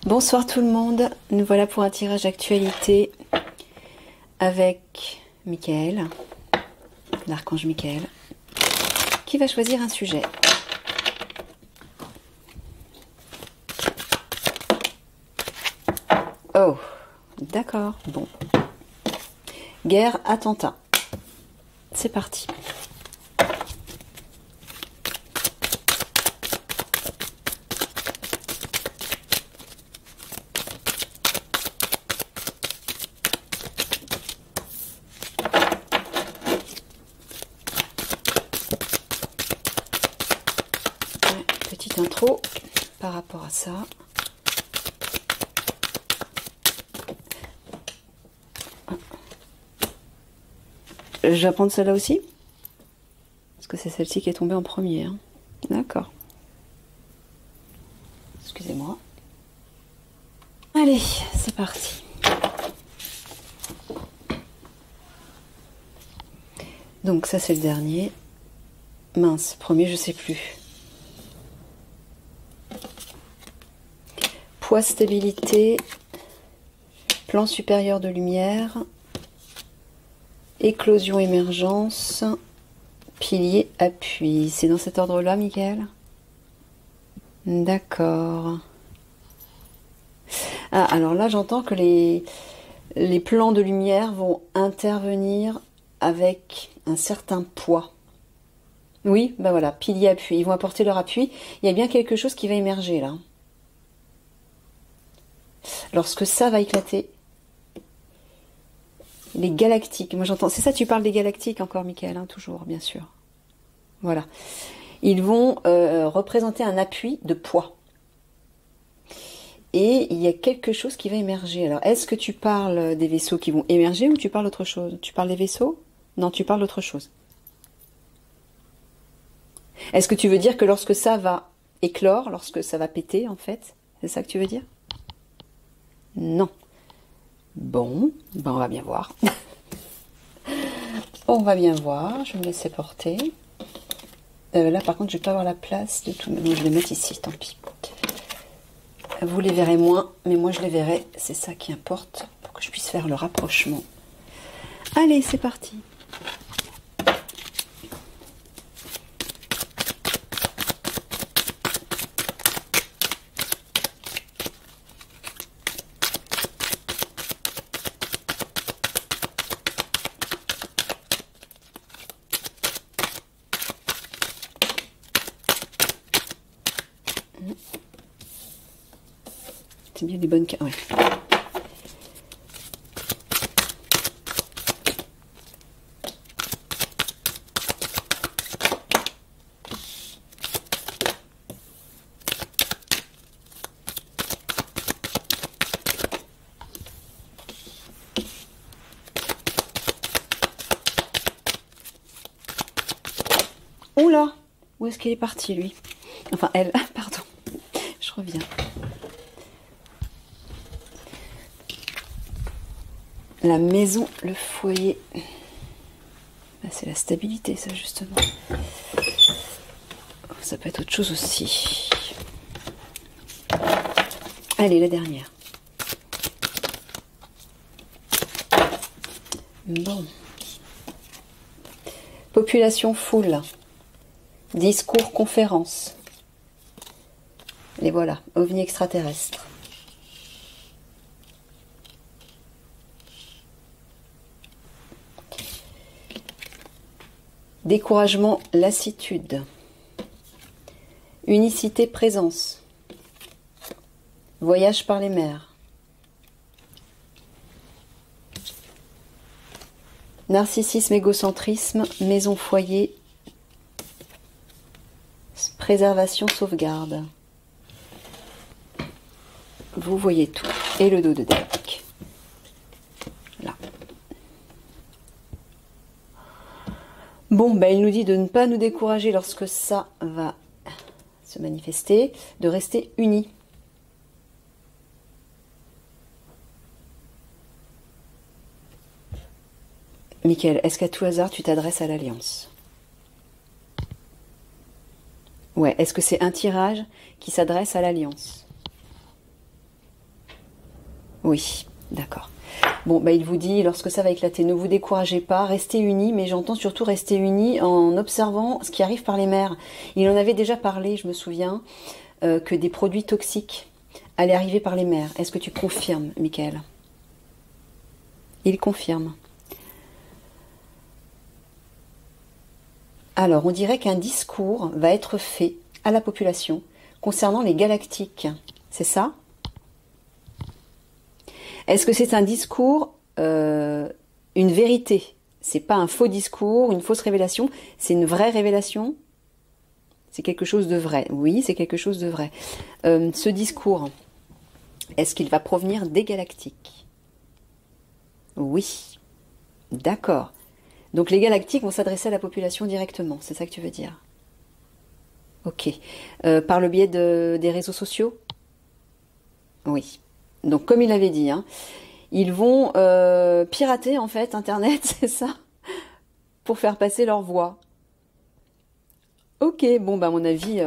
Bonsoir tout le monde, nous voilà pour un tirage actualité avec Michael, l'archange Michael, qui va choisir un sujet. Oh, d'accord, bon. Guerre, attentat. C'est parti. Petite intro par rapport à ça. Je vais prendre celle-là aussi, parce que c'est celle-ci qui est tombée en premier. Hein. D'accord. Excusez-moi. Allez, c'est parti. Donc ça c'est le dernier. Mince, premier je sais plus. Poids, stabilité, plan supérieur de lumière, éclosion, émergence, pilier, appui. C'est dans cet ordre-là, Michael? D'accord. Ah, alors là, j'entends que les plans de lumière vont intervenir avec un certain poids. Oui, ben voilà, pilier, appui. Ils vont apporter leur appui. Il y a bien quelque chose qui va émerger, là. Lorsque ça va éclater, les galactiques, moi j'entends, c'est ça, tu parles des galactiques encore, Michael, hein, toujours, bien sûr. Voilà. Ils vont représenter un appui de poids. Et il y a quelque chose qui va émerger. Alors, est-ce que tu parles des vaisseaux qui vont émerger ou tu parles d'autre chose? Tu parles des vaisseaux? Non, tu parles d'autre chose. Est-ce que tu veux dire que lorsque ça va éclore, lorsque ça va péter, en fait, c'est ça que tu veux dire? Non. Bon, ben on va bien voir. On va bien voir, je vais me laisser porter. Là par contre je vais pas avoir la place de tout. Donc, je vais les mettre ici, tant pis. Vous les verrez moins, mais moi je les verrai. C'est ça qui importe pour que je puisse faire le rapprochement. Allez, c'est parti. C'est bien des bonnes cartes. Ouais. Oula, où est-ce qu'il est parti lui? Enfin elle, pardon. Je reviens. La maison, le foyer. Ah, c'est la stabilité, ça, justement. Ça peut être autre chose aussi. Allez, la dernière. Bon. Population full. Discours, conférence. Et voilà, ovni extraterrestre. Découragement, lassitude. Unicité, présence. Voyage par les mers. Narcissisme, égocentrisme, maison, foyer. Préservation, sauvegarde. Vous voyez tout. Et le dos de deck. Là. Bon, ben, il nous dit de ne pas nous décourager lorsque ça va se manifester, de rester unis. Michael, est-ce qu'à tout hasard tu t'adresses à l'Alliance? Ouais, est-ce que c'est un tirage qui s'adresse à l'Alliance? Oui, d'accord. Bon, bah, il vous dit, lorsque ça va éclater, ne vous découragez pas, restez unis, mais j'entends surtout rester unis en observant ce qui arrive par les mers. Il en avait déjà parlé, je me souviens, que des produits toxiques allaient arriver par les mers. Est-ce que tu confirmes, Michael? Il confirme. Alors, on dirait qu'un discours va être fait à la population concernant les galactiques. C'est ça? Est-ce que c'est un discours, une vérité? C'est pas un faux discours, une fausse révélation, c'est une vraie révélation? C'est quelque chose de vrai. Oui, c'est quelque chose de vrai. Ce discours, est-ce qu'il va provenir des galactiques? Oui. D'accord. Donc les galactiques vont s'adresser à la population directement, c'est ça que tu veux dire? Ok. Par le biais des réseaux sociaux? Oui. Donc comme il avait dit, hein, ils vont pirater en fait Internet, c'est ça? Pour faire passer leur voix. Ok, bon bah à mon avis,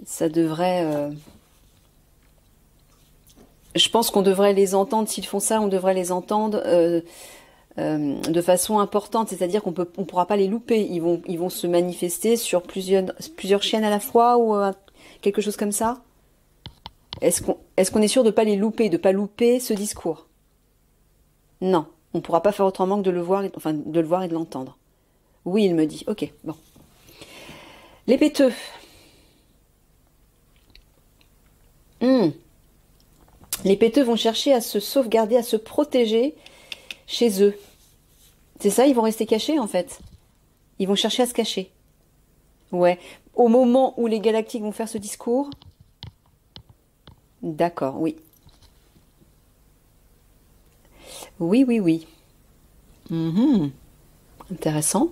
ça devrait... Je pense qu'on devrait les entendre, s'ils font ça, on devrait les entendre de façon importante, c'est-à-dire on pourra pas les louper, ils vont se manifester sur plusieurs chaînes à la fois ou quelque chose comme ça. Est-ce qu'on est sûr de pas les louper, de pas louper ce discours? Non, on pourra pas faire autrement que de le voir, enfin de le voir et de l'entendre. Oui, il me dit. Ok, bon. Les péteux. Les péteux vont chercher à se sauvegarder, à se protéger chez eux. C'est ça, ils vont rester cachés en fait. Ils vont chercher à se cacher. Ouais. Au moment où les galactiques vont faire ce discours. D'accord, oui. Oui, oui, oui. Intéressant.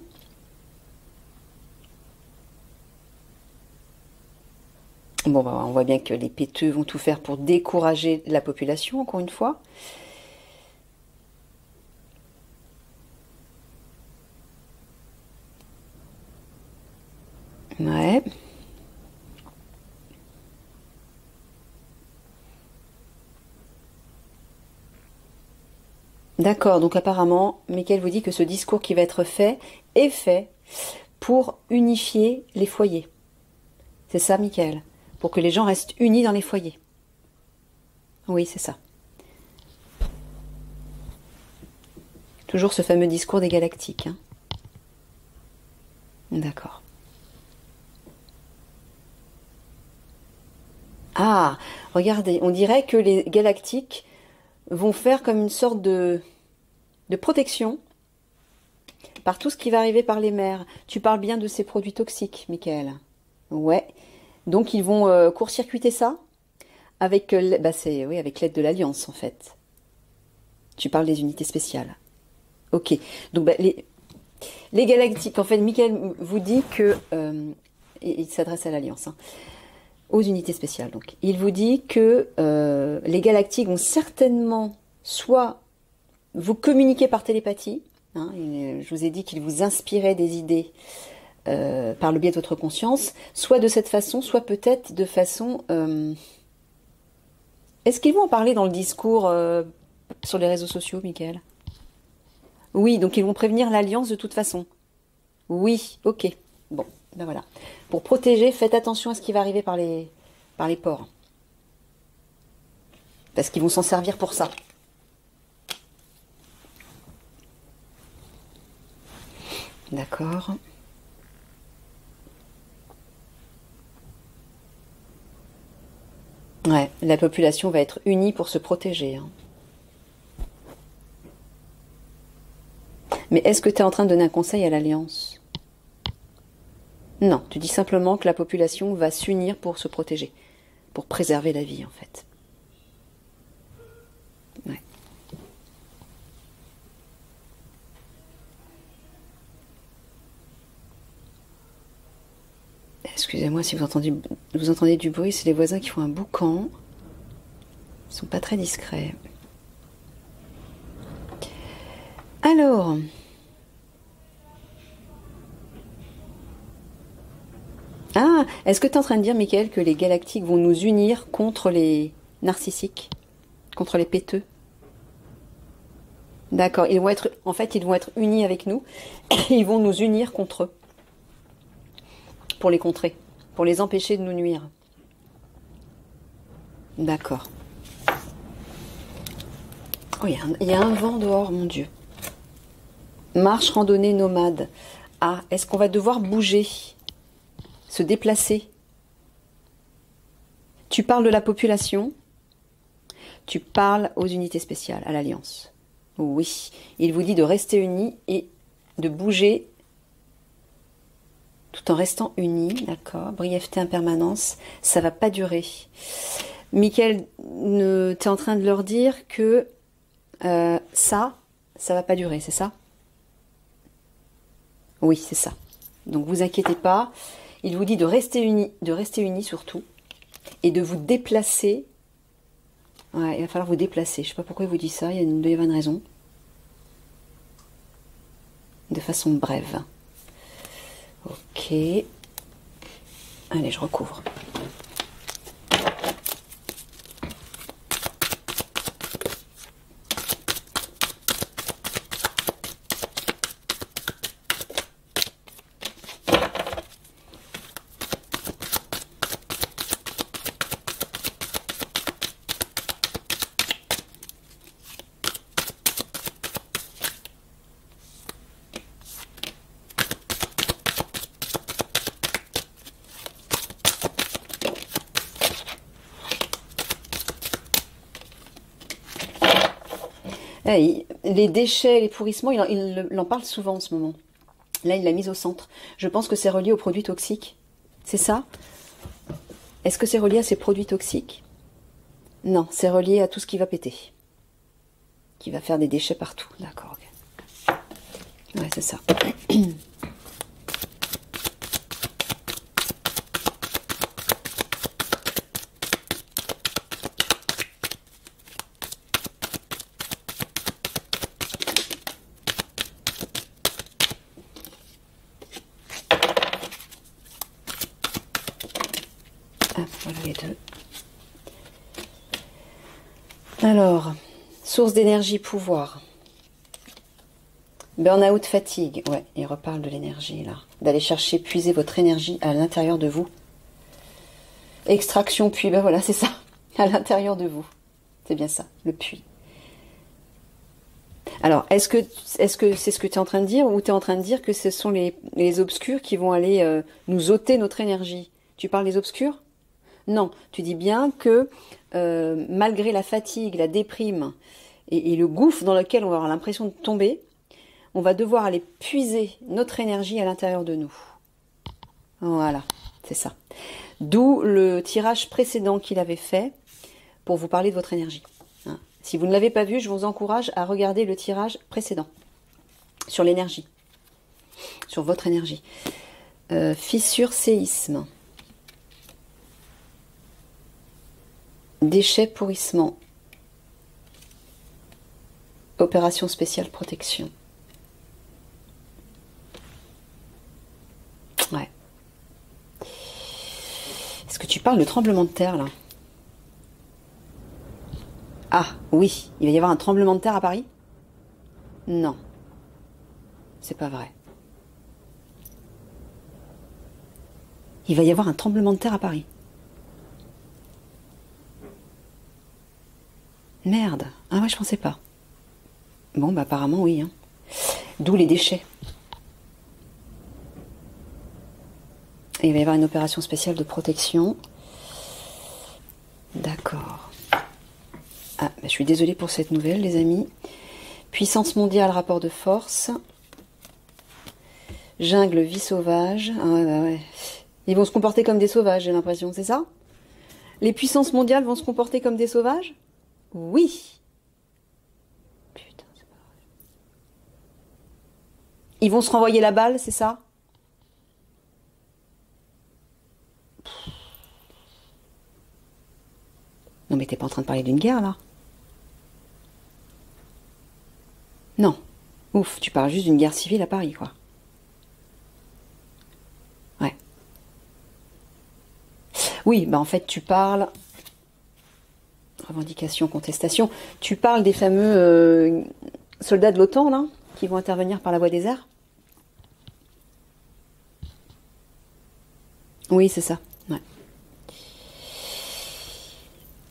Bon, bah, on voit bien que les péteux vont tout faire pour décourager la population, encore une fois. Ouais. D'accord, donc apparemment, Michael vous dit que ce discours qui va être fait est fait pour unifier les foyers. C'est ça, Michael? Pour que les gens restent unis dans les foyers. Oui, c'est ça. Toujours ce fameux discours des galactiques. Hein. D'accord. Ah, regardez, on dirait que les galactiques vont faire comme une sorte de protection par tout ce qui va arriver par les mers. Tu parles bien de ces produits toxiques, Michael. Ouais. Donc ils vont court-circuiter ça avec, oui, avec l'aide de l'Alliance en fait. Tu parles des unités spéciales. Ok. Donc bah, les galactiques, en fait, Michael vous dit que il s'adresse à l'Alliance, hein, aux unités spéciales. Donc, il vous dit que les galactiques vont certainement soit vous communiquer par télépathie. Hein, je vous ai dit qu'ils vous inspiraient des idées par le biais de votre conscience, soit de cette façon, soit peut-être de façon... Est-ce qu'ils vont en parler dans le discours sur les réseaux sociaux, Michael? Oui, donc ils vont prévenir l'Alliance de toute façon. Oui, ok. Bon, ben voilà. Pour protéger, faites attention à ce qui va arriver par les ports. Parce qu'ils vont s'en servir pour ça. D'accord. Ouais, la population va être unie pour se protéger. Hein. Mais est-ce que tu es en train de donner un conseil à l'Alliance? Non, tu dis simplement que la population va s'unir pour se protéger, pour préserver la vie en fait. Ouais. Excusez-moi si vous entendez du bruit, c'est les voisins qui font un boucan. Ils sont pas très discrets. Alors... Ah, est-ce que tu es en train de dire, Michael, que les galactiques vont nous unir contre les narcissiques, Contre les péteux. D'accord. Ils vont être, en fait, ils vont être unis avec nous. Ils vont nous unir contre eux. Pour les contrer. Pour les empêcher de nous nuire. D'accord. Oh, il y a un vent dehors, mon Dieu. Marche, randonnée, nomade. Ah, est-ce qu'on va devoir bouger? Se déplacer? Tu parles de la population? Tu parles aux unités spéciales, à l'Alliance. Oui. Il vous dit de rester unis et de bouger tout en restant unis. D'accord. Brièveté, impermanence. Ça va pas durer. Michael, tu es en train de leur dire que ça va pas durer, c'est ça? Oui, c'est ça. Donc vous inquiétez pas. Il vous dit de rester unis surtout, et de vous déplacer. Ouais, il va falloir vous déplacer. Je sais pas pourquoi il vous dit ça. Il doit y avoir une raison. De façon brève. Ok. Allez, je recouvre. Les déchets, les pourrissements, il en parle souvent en ce moment. Là, il l'a mise au centre. Je pense que c'est relié aux produits toxiques. C'est ça? Est-ce que c'est relié à ces produits toxiques? Non, c'est relié à tout ce qui va péter. Qui va faire des déchets partout. D'accord, ok. Ouais, c'est ça. Voilà les deux. Alors, source d'énergie, pouvoir. Burn-out, fatigue. Ouais, il reparle de l'énergie là. D'aller chercher, puiser votre énergie à l'intérieur de vous. Extraction, puits. Ben voilà, c'est ça. À l'intérieur de vous. C'est bien ça, le puits. Alors, est-ce que c'est ce que tu es en train de dire, ou tu es en train de dire que ce sont les obscurs qui vont aller nous ôter notre énergie? Tu parles des obscurs? Non, tu dis bien que malgré la fatigue, la déprime et le gouffre dans lequel on va avoir l'impression de tomber, on va devoir aller puiser notre énergie à l'intérieur de nous. Voilà, c'est ça. D'où le tirage précédent qu'il avait fait pour vous parler de votre énergie. Hein. Si vous ne l'avez pas vu, je vous encourage à regarder le tirage précédent sur l'énergie, sur votre énergie. Fissure, séisme. Déchets, pourrissement. Opération spéciale protection. Ouais. Est-ce que tu parles de tremblement de terre là? Ah oui, il va y avoir un tremblement de terre à Paris? Non. C'est pas vrai. Il va y avoir un tremblement de terre à Paris. Merde. Ah ouais, je pensais pas. Bon, bah apparemment oui. Hein. D'où les déchets. Et il va y avoir une opération spéciale de protection. D'accord. Ah, bah, je suis désolée pour cette nouvelle, les amis. Puissance mondiale, rapport de force. Jungle, vie sauvage. Ah ouais, bah ouais. Ils vont se comporter comme des sauvages, j'ai l'impression, c'est ça? Les puissances mondiales vont se comporter comme des sauvages? Oui. Putain, c'est pas vrai. Ils vont se renvoyer la balle, c'est ça? Non mais t'es pas en train de parler d'une guerre là? Non. Ouf, tu parles juste d'une guerre civile à Paris, quoi. Ouais. Oui, bah en fait tu parles... Revendication, contestation. Tu parles des fameux soldats de l'OTAN, là, qui vont intervenir par la voie des airs? Oui, c'est ça. Ouais.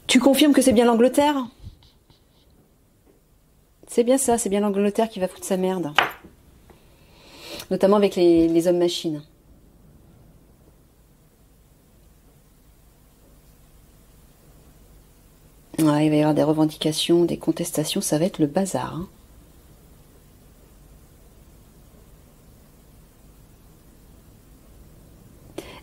Tu confirmes que c'est bien l'Angleterre? C'est bien ça, c'est bien l'Angleterre qui va foutre sa merde. Notamment avec les hommes machines. Ouais, il va y avoir des revendications, des contestations, ça va être le bazar. Hein.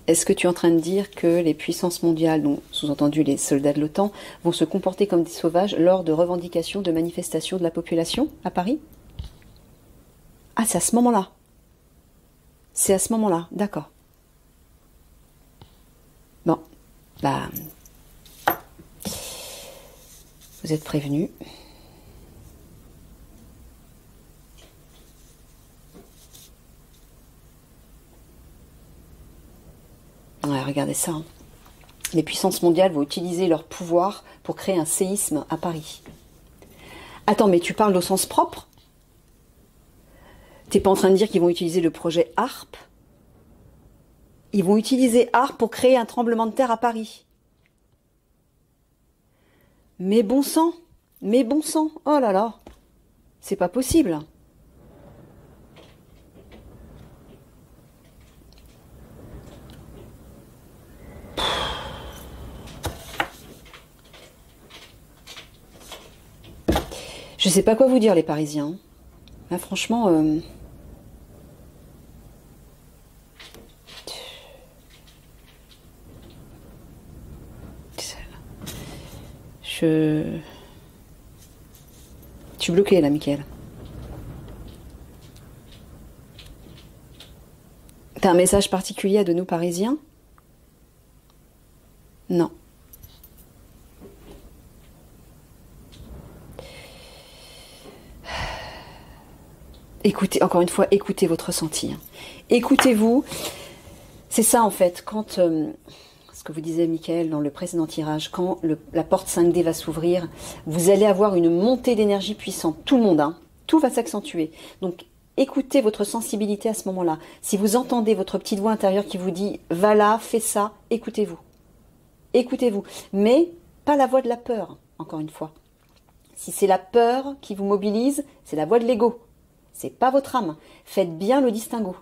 Est-ce que tu es en train de dire que les puissances mondiales, donc sous-entendu les soldats de l'OTAN, vont se comporter comme des sauvages lors de revendications, de manifestations de la population à Paris? Ah, c'est à ce moment-là. C'est à ce moment-là, d'accord. Bon, bah, vous êtes prévenus. Ouais, regardez ça. Hein. Les puissances mondiales vont utiliser leur pouvoir pour créer un séisme à Paris. Attends, mais tu parles au sens propre? T'es pas en train de dire qu'ils vont utiliser le projet HARP? Ils vont utiliser HARP pour créer un tremblement de terre à Paris. Mais bon sang, oh là là, c'est pas possible. Je sais pas quoi vous dire les Parisiens. Là franchement... Je suis bloquée là, Mickaël. T'as un message particulier à de nous Parisiens? Non. Écoutez, encore une fois, écoutez votre ressenti. Hein. Écoutez-vous. C'est ça en fait, quand... ce que vous disiez, Mickaël, dans le précédent tirage, quand la porte 5D va s'ouvrir, vous allez avoir une montée d'énergie puissante. Tout le monde, hein. Tout va s'accentuer. Donc, écoutez votre sensibilité à ce moment-là. Si vous entendez votre petite voix intérieure qui vous dit « va là, fais ça », écoutez-vous. Écoutez-vous. Mais pas la voix de la peur, encore une fois. Si c'est la peur qui vous mobilise, c'est la voix de l'ego. C'est pas votre âme. Faites bien le distinguo.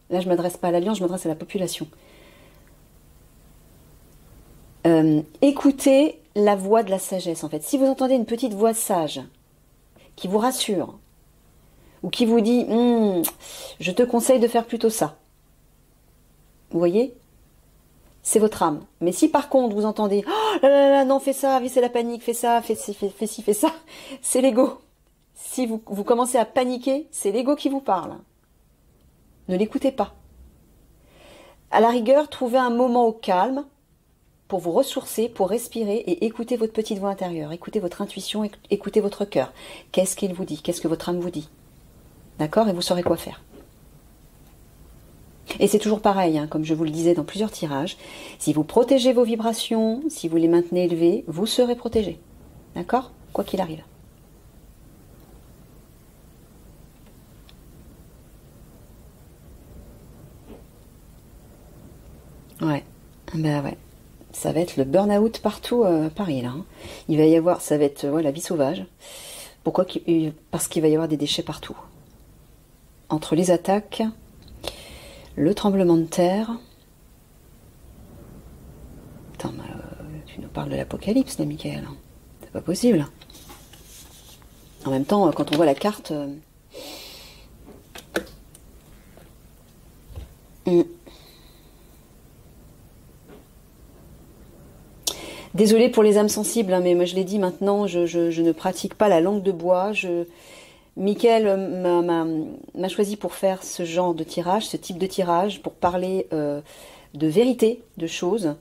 Là, je ne m'adresse pas à l'Alliance, je m'adresse à la population. Écoutez la voix de la sagesse, en fait. Si vous entendez une petite voix sage qui vous rassure ou qui vous dit je te conseille de faire plutôt ça. Vous voyez? C'est votre âme. Mais si par contre vous entendez oh là là là, non, fais ça, oui, c'est la panique, fais ça, fais ci, fais ça, c'est l'ego. Si vous commencez à paniquer, c'est l'ego qui vous parle. Ne l'écoutez pas. À la rigueur, trouvez un moment au calme pour vous ressourcer, pour respirer et écouter votre petite voix intérieure, écoutez votre intuition, écoutez votre cœur. Qu'est-ce qu'il vous dit? Qu'est-ce que votre âme vous dit? D'accord? Et vous saurez quoi faire. Et c'est toujours pareil, hein, comme je vous le disais dans plusieurs tirages, si vous protégez vos vibrations, si vous les maintenez élevées, vous serez protégé. D'accord? Quoi qu'il arrive. Ouais, ben ouais. Ça va être le burn-out partout à Paris, là. Hein. Il va y avoir, ça va être la vie sauvage. Pourquoi? Parce qu'il va y avoir des déchets partout. Entre les attaques, le tremblement de terre. Attends, tu nous parles de l'apocalypse, là, Mickaël. C'est pas possible. En même temps, quand on voit la carte... Désolée pour les âmes sensibles, hein, mais moi je l'ai dit maintenant, je ne pratique pas la langue de bois. Mickaël m'a choisi pour faire ce genre de tirage, ce type de tirage, pour parler de vérité, de choses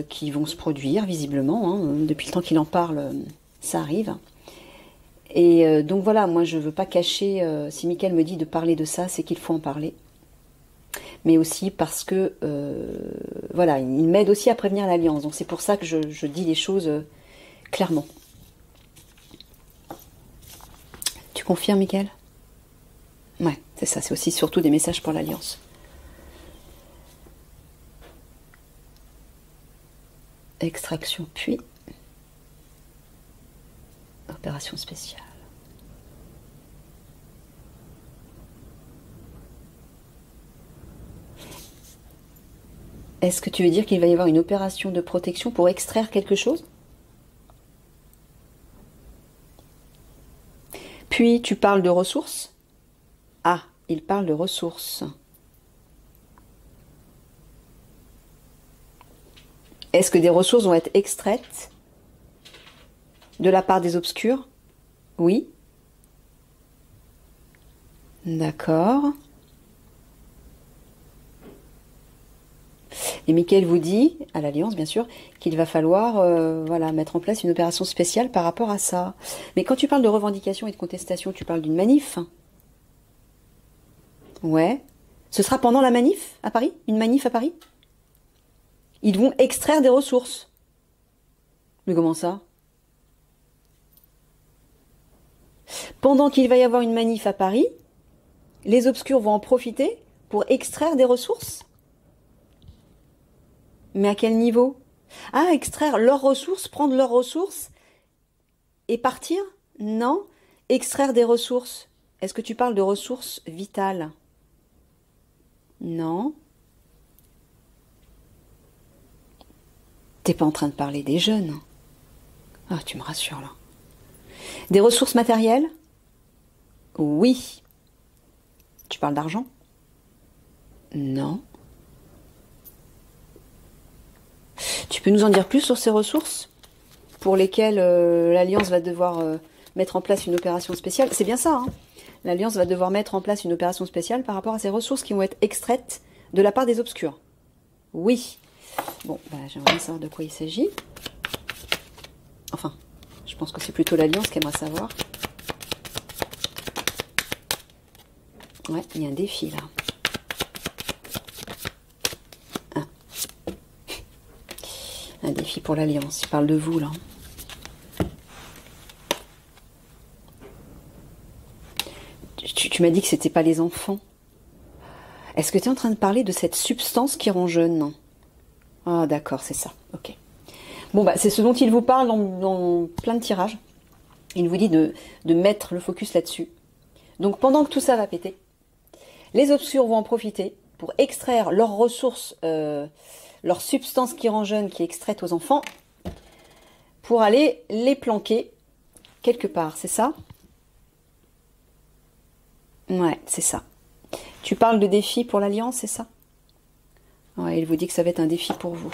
qui vont se produire visiblement. Hein, depuis le temps qu'il en parle, ça arrive. Et donc voilà, moi je ne veux pas cacher, si Mickaël me dit de parler de ça, c'est qu'il faut en parler. mais aussi parce que, voilà, il m'aide aussi à prévenir l'alliance. Donc c'est pour ça que je dis les choses clairement. Tu confirmes, Mickaël? Ouais, c'est ça, c'est aussi surtout des messages pour l'alliance. Extraction puis opération spéciale. Est-ce que tu veux dire qu'il va y avoir une opération de protection pour extraire quelque chose? Puis tu parles de ressources? Ah, il parle de ressources. Est-ce que des ressources vont être extraites de la part des obscurs? Oui. D'accord. Et Mickaël vous dit, à l'Alliance bien sûr, qu'il va falloir voilà, mettre en place une opération spéciale par rapport à ça. Mais quand tu parles de revendication et de contestation, tu parles d'une manif? Ouais. Ce sera pendant la manif à Paris? Une manif à Paris? Ils vont extraire des ressources. Mais comment ça? Pendant qu'il va y avoir une manif à Paris, les obscurs vont en profiter pour extraire des ressources? Mais à quel niveau? Ah, extraire leurs ressources, prendre leurs ressources et partir? Non. Extraire des ressources. Est-ce que tu parles de ressources vitales? Non. T'es pas en train de parler des jeunes. Ah, tu me rassures là. Des ressources matérielles? Oui. Tu parles d'argent? Non. Tu peux nous en dire plus sur ces ressources pour lesquelles l'Alliance va devoir mettre en place une opération spéciale? C'est bien ça, hein? L'Alliance va devoir mettre en place une opération spéciale par rapport à ces ressources qui vont être extraites de la part des obscurs. Oui. Bon, bah, j'aimerais bien savoir de quoi il s'agit. Enfin, je pense que c'est plutôt l'Alliance qui aimerait savoir. Ouais, il y a un défi là. Ah. Un défi pour l'Alliance. Il parle de vous là. Tu m'as dit que c'était pas les enfants. Est-ce que tu es en train de parler de cette substance qui rend jeune? Ah d'accord, c'est ça. Ok. Bon bah c'est ce dont il vous parle dans plein de tirages. Il vous dit de mettre le focus là-dessus. Donc pendant que tout ça va péter, les obscurs vont en profiter pour extraire leurs ressources, leur substance qui rend jeune, qui est extraite aux enfants, pour aller les planquer quelque part, c'est ça? Ouais, c'est ça. Tu parles de défi pour l'Alliance, c'est ça? Ouais, il vous dit que ça va être un défi pour vous.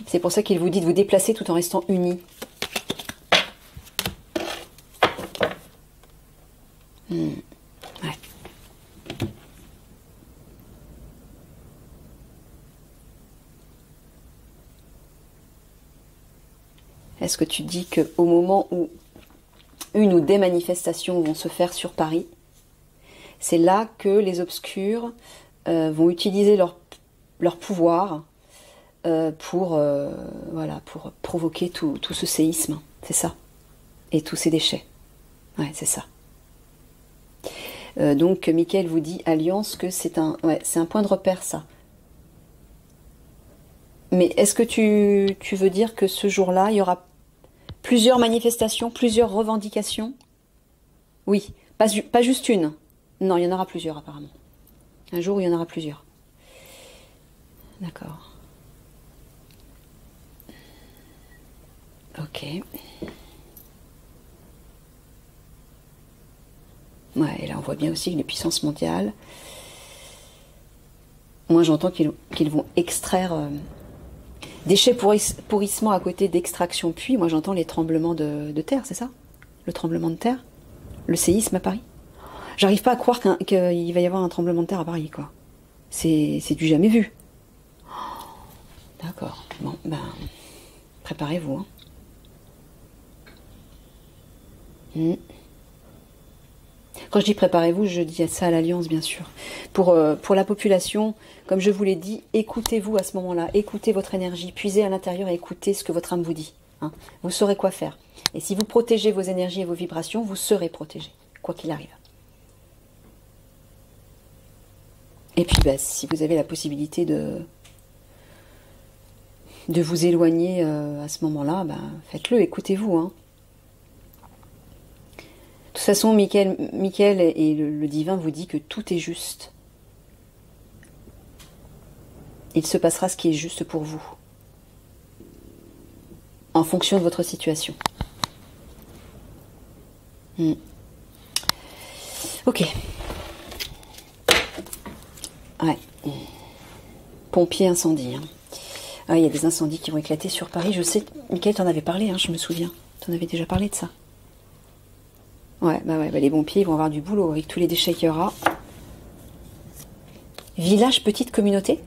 C'est pour ça qu'il vous dit de vous déplacer tout en restant unis. Ouais. Est-ce que tu dis qu'au moment où une ou des manifestations vont se faire sur Paris, c'est là que les obscurs vont utiliser leur pouvoir voilà, pour provoquer tout ce séisme, c'est ça? Et tous ces déchets. Ouais, c'est ça. Donc, Mickaël vous dit, Alliance, que c'est un point de repère, ça. Mais est-ce que tu veux dire que ce jour-là, il y aura plusieurs manifestations, plusieurs revendications? Oui, pas juste une. Non, il y en aura plusieurs, apparemment. Un jour, il y en aura plusieurs. D'accord. Ok. Ouais, et là, on voit bien aussi que les puissances mondiales... Moi, j'entends qu'ils vont extraire... déchets pourrissement à côté d'extraction puits. Moi, j'entends les tremblements de terre, c'est ça? Le tremblement de terre? Le séisme à Paris? J'arrive pas à croire qu'il va y avoir un tremblement de terre à Paris, quoi. C'est du jamais vu. D'accord. Bon, ben... préparez-vous, hein. Quand je dis préparez-vous, je dis ça à l'Alliance, bien sûr. Pour la population, comme je vous l'ai dit, écoutez-vous à ce moment-là, écoutez votre énergie, puisez à l'intérieur et écoutez ce que votre âme vous dit. Hein. Vous saurez quoi faire. Et si vous protégez vos énergies et vos vibrations, vous serez protégé, quoi qu'il arrive. Et puis, bah, si vous avez la possibilité de vous éloigner à ce moment-là, bah, faites-le, écoutez-vous. Hein. De toute façon, Michael et le divin vous dit que tout est juste. Il se passera ce qui est juste pour vous, en fonction de votre situation. Ok. Ouais. Pompiers, incendie. Hein. Ah, il y a des incendies qui vont éclater sur Paris. Je sais, Michael, t'en avais parlé, hein, je me souviens. T'en avais déjà parlé de ça. Ouais, bah les pompiers ils vont avoir du boulot avec tous les déchets qu'il y aura. Village, petite communauté.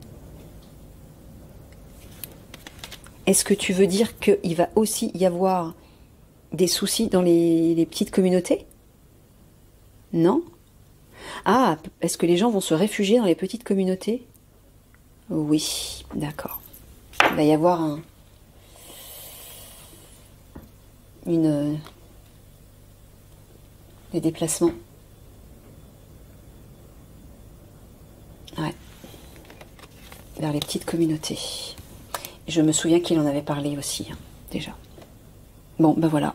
Est-ce que tu veux dire qu'il va aussi y avoir des soucis dans les petites communautés? Non? Ah, est-ce que les gens vont se réfugier dans les petites communautés? Oui, d'accord. Il va y avoir des déplacements. Ouais. Vers les petites communautés. Je me souviens qu'il en avait parlé aussi, hein, déjà. Bon, ben voilà.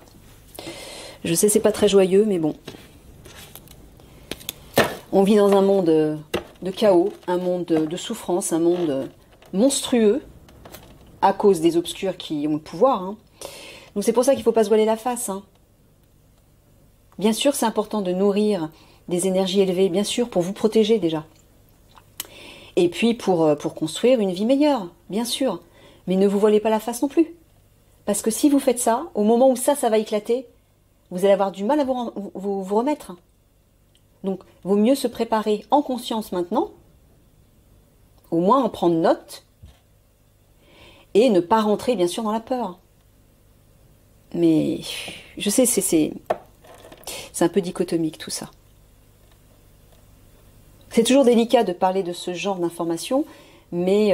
Je sais, c'est pas très joyeux, mais bon. On vit dans un monde de chaos, un monde de souffrance, un monde monstrueux, à cause des obscurs qui ont le pouvoir. Hein. Donc c'est pour ça qu'il ne faut pas se voiler la face. Hein. Bien sûr, c'est important de nourrir des énergies élevées, bien sûr, pour vous protéger déjà. Et puis pour construire une vie meilleure, bien sûr. Mais ne vous voilez pas la face non plus. Parce que si vous faites ça, au moment où ça va éclater, vous allez avoir du mal à vous remettre. Donc, vaut mieux se préparer en conscience maintenant, au moins en prendre note, et ne pas rentrer, bien sûr, dans la peur. Mais, je sais, c'est un peu dichotomique tout ça. C'est toujours délicat de parler de ce genre d'informations, mais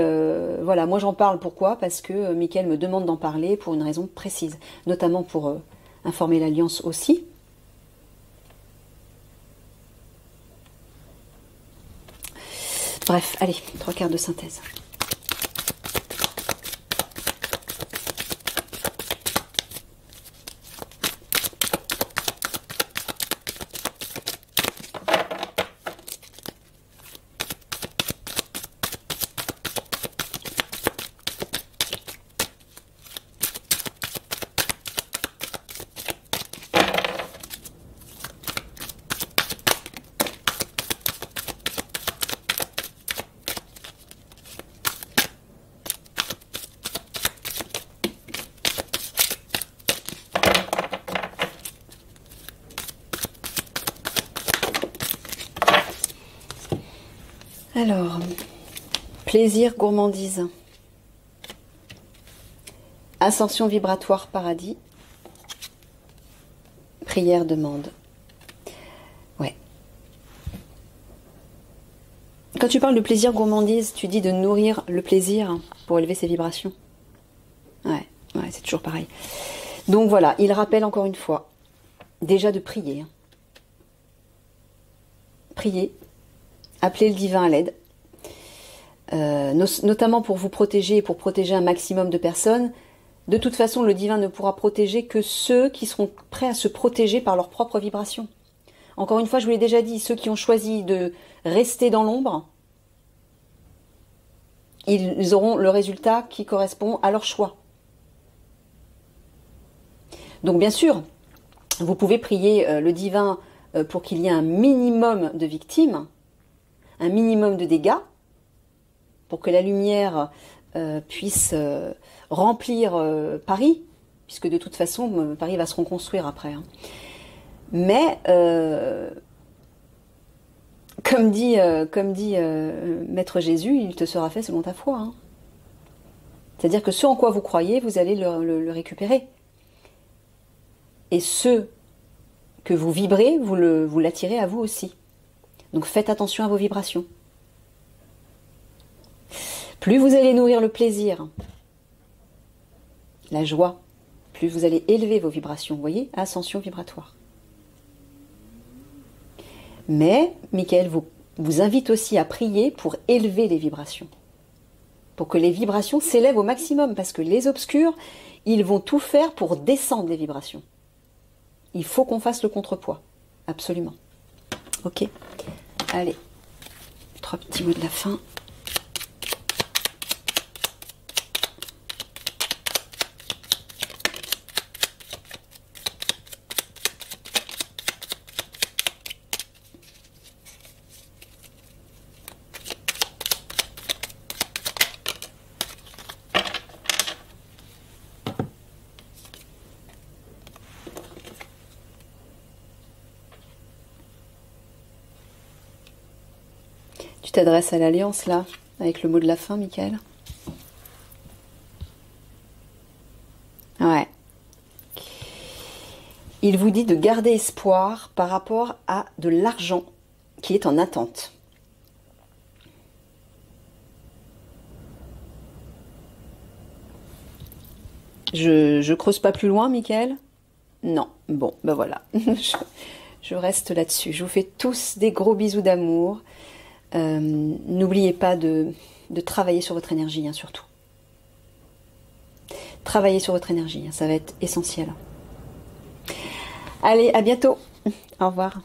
voilà, moi j'en parle pourquoi? Parce que Michael me demande d'en parler pour une raison précise, notamment pour informer l'Alliance aussi. Bref, allez, 3/4 de synthèse. Alors, plaisir, gourmandise, ascension vibratoire, paradis, prière, demande. Ouais. Quand tu parles de plaisir, gourmandise, tu dis de nourrir le plaisir pour élever ses vibrations. Ouais, c'est toujours pareil. Donc voilà, il rappelle encore une fois, déjà de prier. Hein. Prier. Appelez le divin à l'aide, notamment pour vous protéger et pour protéger un maximum de personnes. De toute façon, le divin ne pourra protéger que ceux qui seront prêts à se protéger par leur propre vibration. Encore une fois, je vous l'ai déjà dit, ceux qui ont choisi de rester dans l'ombre, ils auront le résultat qui correspond à leur choix. Donc bien sûr, vous pouvez prier le divin pour qu'il y ait un minimum de victimes, un minimum de dégâts, pour que la lumière puisse remplir Paris, puisque de toute façon, Paris va se reconstruire après. Hein. Mais, comme dit Maître Jésus, il te sera fait selon ta foi. Hein. C'est-à-dire que ce en quoi vous croyez, vous allez le récupérer. Et ceux que vous vibrez, vous l'attirez à vous aussi. Donc faites attention à vos vibrations. Plus vous allez nourrir le plaisir, la joie, plus vous allez élever vos vibrations. Vous voyez, ascension vibratoire. Mais Michael vous invite aussi à prier pour élever les vibrations. Pour que les vibrations s'élèvent au maximum. Parce que les obscurs, ils vont tout faire pour descendre les vibrations. Il faut qu'on fasse le contrepoids. Absolument. Ok. Allez. 3 petits mots de la fin. Tu t'adresses à l'Alliance, là, avec le mot de la fin, Michael? Ouais. Il vous dit de garder espoir par rapport à de l'argent qui est en attente. Je creuse pas plus loin, Michael? Non. Bon, ben voilà. Je reste là-dessus. Je vous fais tous des gros bisous d'amour. N'oubliez pas de travailler sur votre énergie, hein, surtout. Travaillez sur votre énergie, hein, ça va être essentiel. Allez, à bientôt. Au revoir.